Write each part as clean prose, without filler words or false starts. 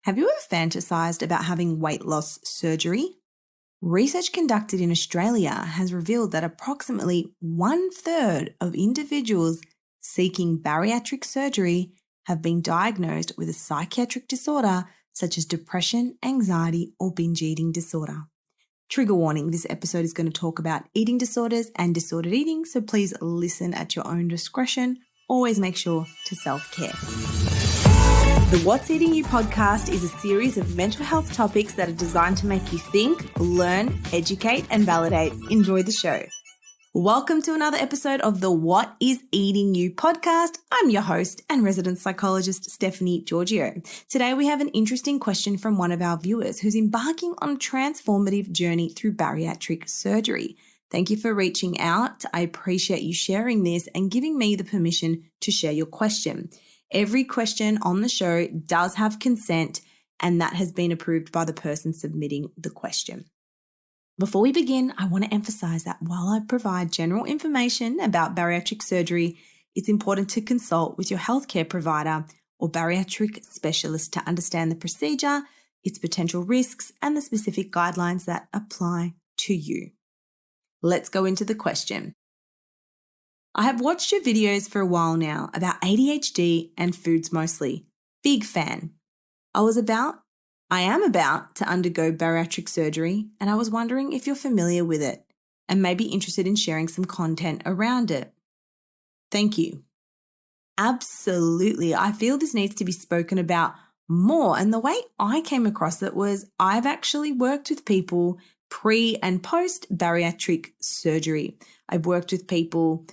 Have you ever fantasized about having weight loss surgery? Research conducted in Australia has revealed that approximately 1/3 of individuals seeking bariatric surgery have been diagnosed with a psychiatric disorder such as depression, anxiety, or binge eating disorder. Trigger warning, this episode is going to talk about eating disorders and disordered eating, so please listen at your own discretion. Always make sure to self-care. The What's Eating You podcast is a series of mental health topics that are designed to make you think, learn, educate, and validate. Enjoy the show. Welcome to another episode of the What is Eating You podcast. I'm your host and resident psychologist, Stephanie Giorgio. Today we have an interesting question from one of our viewers who's embarking on a transformative journey through bariatric surgery. Thank you for reaching out. I appreciate you sharing this and giving me the permission to share your question. Every question on the show does have consent, and that has been approved by the person submitting the question. Before we begin, I want to emphasize that while I provide general information about bariatric surgery, it's important to consult with your healthcare provider or bariatric specialist to understand the procedure, its potential risks, and the specific guidelines that apply to you. Let's go into the question. I have watched your videos for a while now about ADHD and foods mostly. Big fan. I am about to undergo bariatric surgery, and I was wondering if you're familiar with it and may be interested in sharing some content around it. Thank you. Absolutely. I feel this needs to be spoken about more. And the way I came across it was I've actually worked with people pre and post bariatric surgery. I've worked with people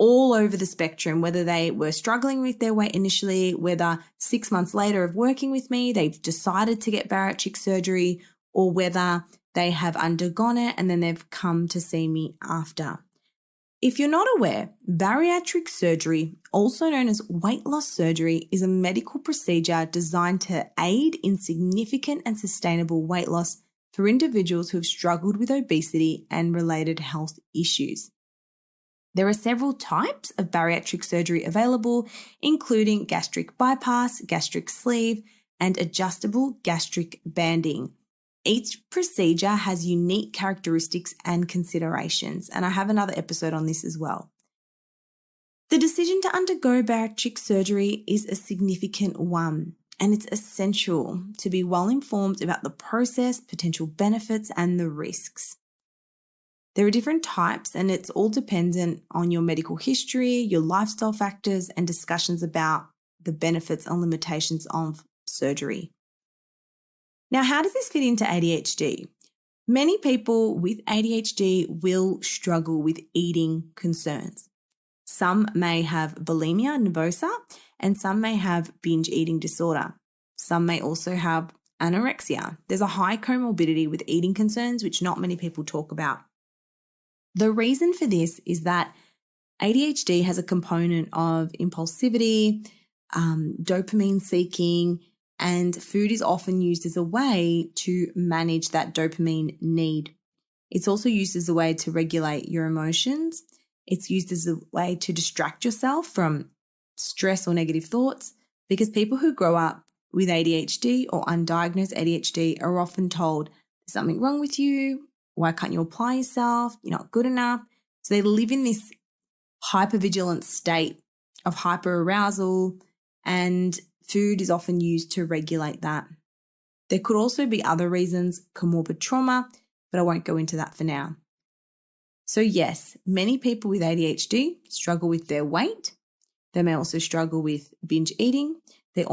all over the spectrum, whether they were struggling with their weight initially, whether 6 months later of working with me, they've decided to get bariatric surgery, or whether they have undergone it and then they've come to see me after. If you're not aware, bariatric surgery, also known as weight loss surgery, is a medical procedure designed to aid in significant and sustainable weight loss for individuals who have struggled with obesity and related health issues. There are several types of bariatric surgery available, including gastric bypass, gastric sleeve, and adjustable gastric banding. Each procedure has unique characteristics and considerations, and I have another episode on this as well. The decision to undergo bariatric surgery is a significant one, and it's essential to be well informed about the process, potential benefits, and the risks. There are different types, and it's all dependent on your medical history, your lifestyle factors, and discussions about the benefits and limitations of surgery. Now, how does this fit into ADHD? Many people with ADHD will struggle with eating concerns. Some may have bulimia nervosa, and some may have binge eating disorder. Some may also have anorexia. There's a high comorbidity with eating concerns, which not many people talk about. The reason for this is that ADHD has a component of impulsivity, dopamine seeking, and food is often used as a way to manage that dopamine need. It's also used as a way to regulate your emotions. It's used as a way to distract yourself from stress or negative thoughts, because people who grow up with ADHD or undiagnosed ADHD are often told there's something wrong with you. Why can't you apply yourself? You're not good enough. So they live in this hypervigilant state of hyperarousal, and food is often used to regulate that. There could also be other reasons, comorbid trauma, but I won't go into that for now. So yes, many people with ADHD struggle with their weight. They may also struggle with binge eating. They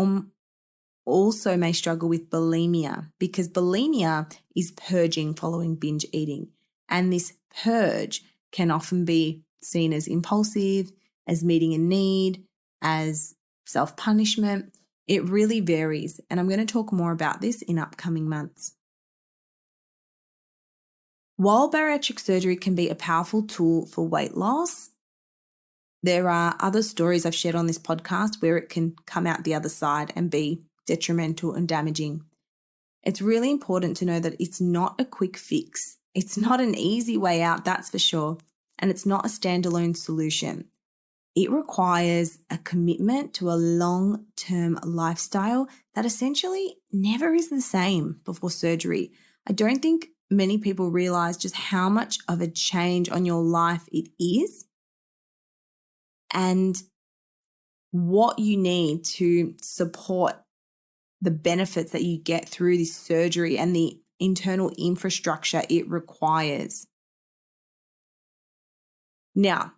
also may struggle with bulimia, because bulimia is purging following binge eating. And this purge can often be seen as impulsive, as meeting a need, as self-punishment. It really varies. And I'm going to talk more about this in upcoming months. While bariatric surgery can be a powerful tool for weight loss, there are other stories I've shared on this podcast where it can come out the other side and be detrimental and damaging. It's really important to know that it's not a quick fix. It's not an easy way out, that's for sure. And it's not a standalone solution. it requires a commitment to a long-term lifestyle that essentially never is the same before surgery. I don't think many people realize just how much of a change on your life it is and what you need to support the benefits that you get through this surgery and the internal infrastructure it requires. Now,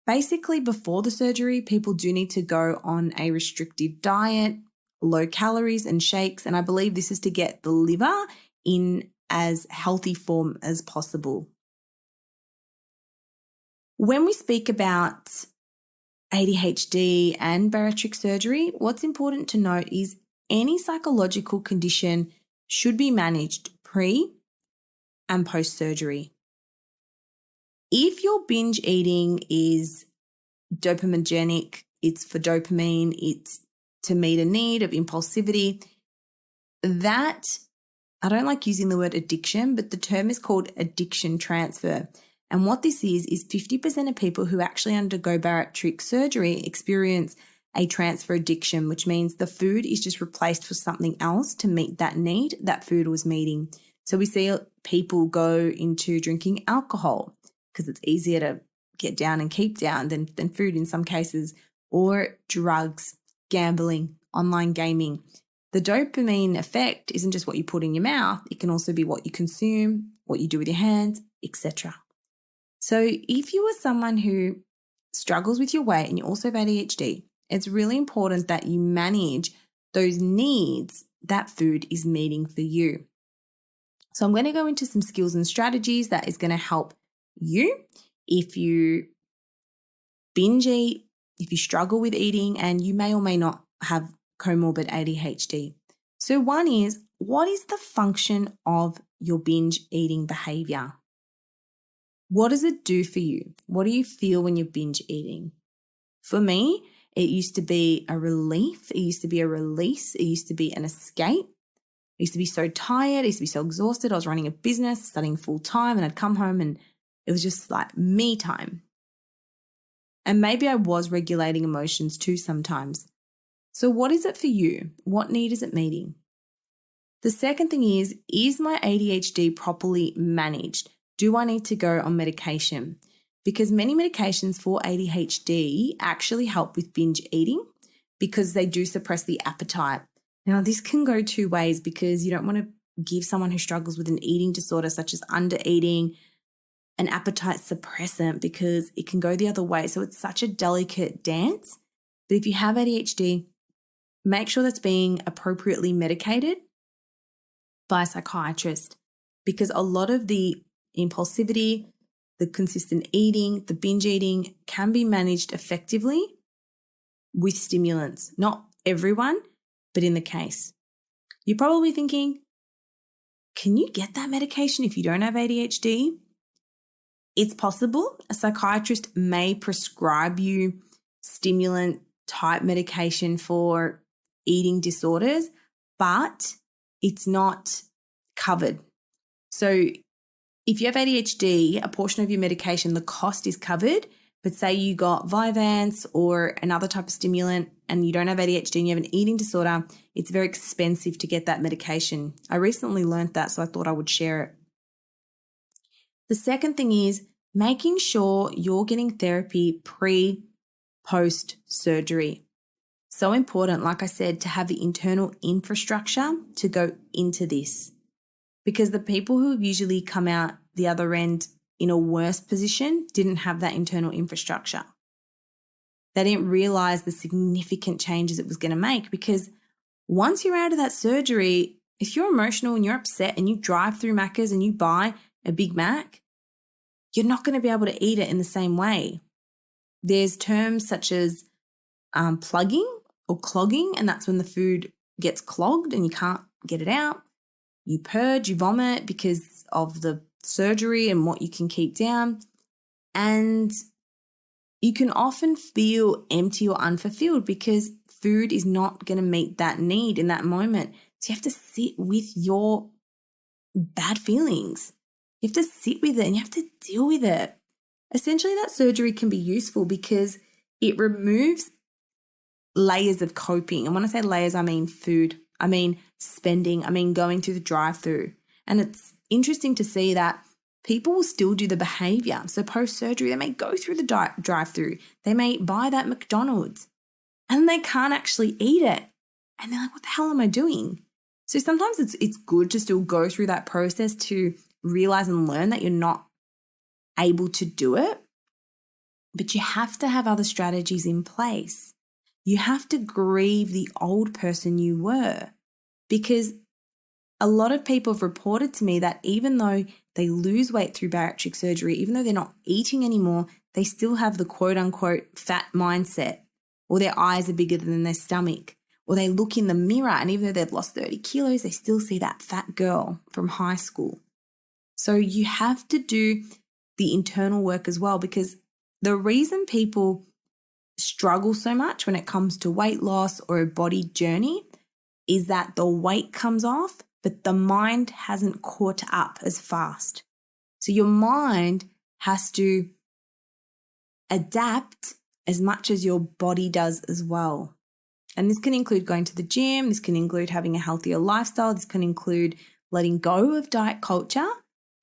basically, before the surgery, people do need to go on a restrictive diet, low calories and shakes, and I believe this is to get the liver in as healthy form as possible. When we speak about ADHD and bariatric surgery, what's important to note is any psychological condition should be managed pre and post-surgery. If your binge eating is dopaminergic, it's for dopamine, it's to meet a need of impulsivity, that, I don't like using the word addiction, but the term is called addiction transfer. And what this is 50% of people who actually undergo bariatric surgery experience a transfer addiction, which means the food is just replaced for something else to meet that need that food was meeting. So we see people go into drinking alcohol because it's easier to get down and keep down than food in some cases, or drugs, gambling, online gaming. The dopamine effect isn't just what you put in your mouth, it can also be what you consume, what you do with your hands, etc. So if you are someone who struggles with your weight and you also have ADHD, it's really important that you manage those needs that food is meeting for you. So I'm going to go into some skills and strategies that is going to help you if you binge eat, if you struggle with eating, and you may or may not have comorbid ADHD. So one is, what is the function of your binge eating behavior? What does it do for you? What do you feel when you're binge eating? For me, it used to be a relief. It used to be a release. It used to be an escape. I used to be so tired. I used to be so exhausted. I was running a business, studying full time, and I'd come home and it was just like me time. And maybe I was regulating emotions too sometimes. So what is it for you? What need is it meeting? The second thing is my ADHD properly managed? Do I need to go on medication? Because many medications for ADHD actually help with binge eating because they do suppress the appetite. Now, this can go two ways because you don't want to give someone who struggles with an eating disorder such as undereating an appetite suppressant because it can go the other way. So it's such a delicate dance. But if you have ADHD, make sure that's being appropriately medicated by a psychiatrist because a lot of the impulsivity, the consistent eating, the binge eating can be managed effectively with stimulants. Not everyone, but in the case. You're probably thinking, can you get that medication if you don't have ADHD? It's possible. A psychiatrist may prescribe you stimulant type medication for eating disorders, but it's not covered. So if you have ADHD, a portion of your medication, the cost is covered, but say you got Vyvanse or another type of stimulant and you don't have ADHD and you have an eating disorder, it's very expensive to get that medication. I recently learned that, so I thought I would share it. The second thing is making sure you're getting therapy post surgery. So important, like I said, to have the internal infrastructure to go into this. Because the people who usually come out the other end in a worse position didn't have that internal infrastructure. They didn't realize the significant changes it was going to make because once you're out of that surgery, if you're emotional and you're upset and you drive through Macca's and you buy a Big Mac, you're not going to be able to eat it in the same way. There's terms such as plugging or clogging, and that's when the food gets clogged and you can't get it out. You purge, you vomit because of the surgery and what you can keep down. And you can often feel empty or unfulfilled because food is not going to meet that need in that moment. So you have to sit with your bad feelings. You have to sit with it and you have to deal with it. Essentially, that surgery can be useful because it removes layers of coping. And when I say layers, I mean food, I mean spending, I mean going through the drive-through. And it's interesting to see that people will still do the behavior. So post-surgery, they may go through the drive-through. They may buy that McDonald's and they can't actually eat it. And they're like, what the hell am I doing? So sometimes it's good to still go through that process to realize and learn that you're not able to do it. But you have to have other strategies in place. You have to grieve the old person you were, because a lot of people have reported to me that even though they lose weight through bariatric surgery, even though they're not eating anymore, they still have the quote unquote fat mindset, or their eyes are bigger than their stomach, or they look in the mirror and even though they've lost 30 kilos, they still see that fat girl from high school. So you have to do the internal work as well, because the reason people struggle so much when it comes to weight loss or a body journey is that the weight comes off, but the mind hasn't caught up as fast. So your mind has to adapt as much as your body does as well. And this can include going to the gym, this can include having a healthier lifestyle, this can include letting go of diet culture,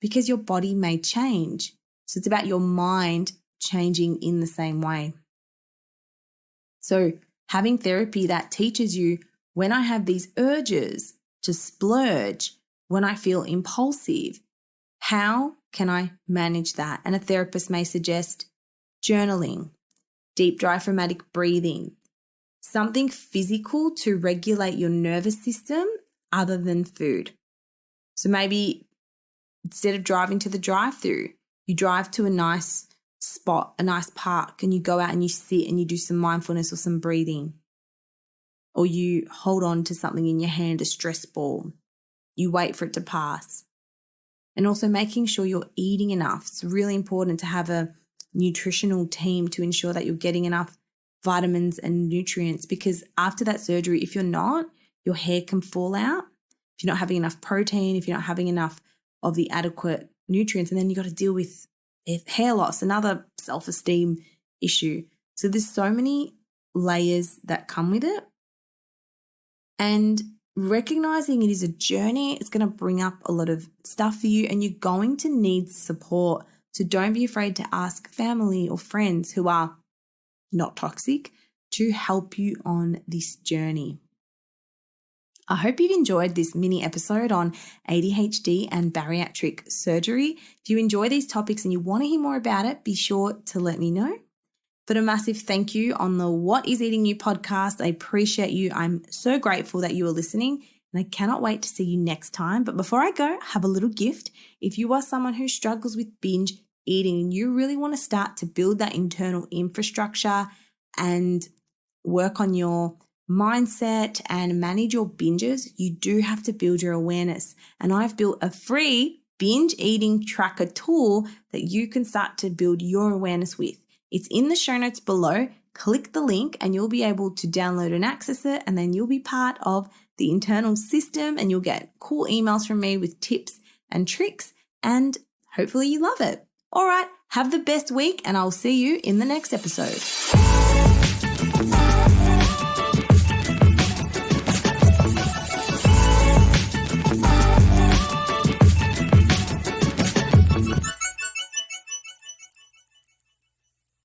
because your body may change. So it's about your mind changing in the same way. So having therapy that teaches you, when I have these urges to splurge, when I feel impulsive, how can I manage that? And a therapist may suggest journaling, deep diaphragmatic breathing, something physical to regulate your nervous system other than food. So maybe instead of driving to the drive-through, you drive to a nice spot, a nice park, and you go out and you sit and you do some mindfulness or some breathing. Or you hold on to something in your hand, a stress ball. You wait for it to pass. And also making sure you're eating enough. It's really important to have a nutritional team to ensure that you're getting enough vitamins and nutrients, because after that surgery, if you're not, your hair can fall out. If you're not having enough protein, if you're not having enough of the adequate nutrients, and then you got to deal with hair loss, another self-esteem issue. So there's so many layers that come with it. And recognizing it is a journey, it's going to bring up a lot of stuff for you, and you're going to need support. So don't be afraid to ask family or friends who are not toxic to help you on this journey. I hope you've enjoyed this mini episode on ADHD and bariatric surgery. If you enjoy these topics and you want to hear more about it, be sure to let me know. But a massive thank you on the What is Eating You podcast. I appreciate you. I'm so grateful that you are listening, and I cannot wait to see you next time. But before I go, I have a little gift. If you are someone who struggles with binge eating and you really want to start to build that internal infrastructure and work on your mindset and manage your binges, you do have to build your awareness. And I've built a free binge eating tracker tool that you can start to build your awareness with. It's in the show notes below. Click the link and you'll be able to download and access it, and then you'll be part of the internal system and you'll get cool emails from me with tips and tricks, and hopefully you love it. All right, have the best week and I'll see you in the next episode.